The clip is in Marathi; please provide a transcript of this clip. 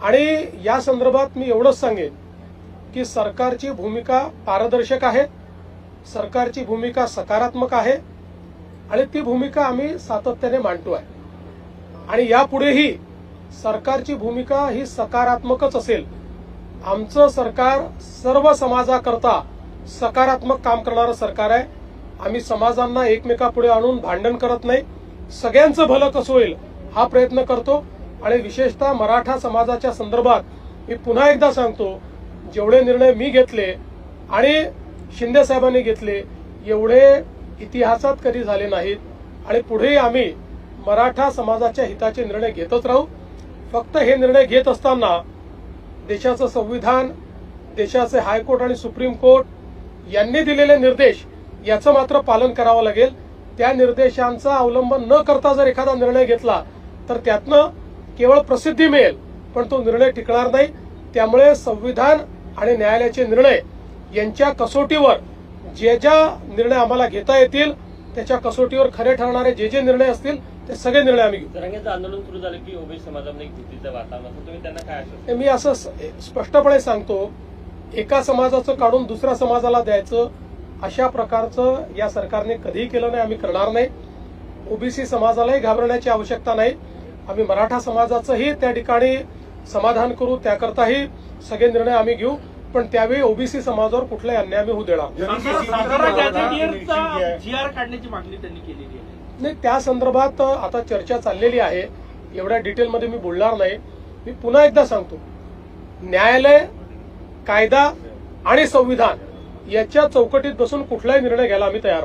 आणि या संदर्भात मी एवढंच सांगेन की सरकारची भूमिका पारदर्शक आहे, सरकारची भूमिका सकारात्मक आहे आणि ती भूमिका आम्ही सातत्याने मांडतोय आणि यापुढेही सरकारची भूमिका ही सकारात्मकच असेल। आमचं सरकार सर्व समाजाकरता सकारात्मक काम करणारं सरकार आहे। आम्ही समाजांना एकमेकापुढे आणून भांडण करत नाही, सगळ्यांचं भलं कसं होईल हा प्रयत्न करतो आणि विशेषतः मराठा समाजाच्या संदर्भात मी पुन्हा एकदा सांगतो, जेवढे निर्णय मी घेतले आणि शिंदे साहेबांनी घेतले एवढे इतिहासात कधी झाले नाहीत आणि पुढेही आम्ही मराठा समाजाच्या हिताचे निर्णय घेतच राहू। फक्त हे निर्णय घेत असताना देशाचं संविधान, देशाचे हायकोर्ट आणि सुप्रीम कोर्ट यांनी दिलेले निर्देश याचं मात्र पालन करावं लागेल। त्या निर्देशांचा अवलंब न करता जर एखादा निर्णय घेतला तर त्यातनं केवळ प्रसिद्धी मिळेल पण तो निर्णय टिकणार नाही। त्यामुळे संविधान आणि न्यायालयाचे निर्णय यांच्या कसोटीवर जे ज्या निर्णय आम्हाला घेता येतील त्याच्या कसोटीवर खरे ठरणारे जे निर्णय असतील ते सगळे निर्णय आम्ही घेऊ। जरांगेचं आंदोलन सुरू झालं की ओबीसी समाजामध्ये एक भीतीचं वातावरण असतं, तुम्ही त्यांना काय आश्वासन? मी असं स्पष्टपणे सांगतो, एका समाजाचं काढून दुसऱ्या समाजाला द्यायचं अशा प्रकारचं या सरकारने कधीही केलं नाही, आम्ही करणार नाही। ओबीसी समाजालाही घाबरण्याची आवश्यकता नाही। आम्ही मराठा समाजाचंही त्या ठिकाणी समाधान करू, त्याकरताही सगळे निर्णय आम्ही घेऊ, पण त्यावेळी ओबीसी समाजावर कुठलाही अन्याय आम्ही होऊ देणार जीआर काढण्याची मागणी त्यांनी केलेली आहे। नाही, त्या संदर्भात आता चर्चा चाललेली आहे, एवढ्या डिटेलमध्ये मी बोलणार नाही। मी पुन्हा एकदा सांगतो, न्यायालय, कायदा आणि संविधान याच्या चौकटीत बसून कुठलाही निर्णय घ्यायला आम्ही तयार आहोत।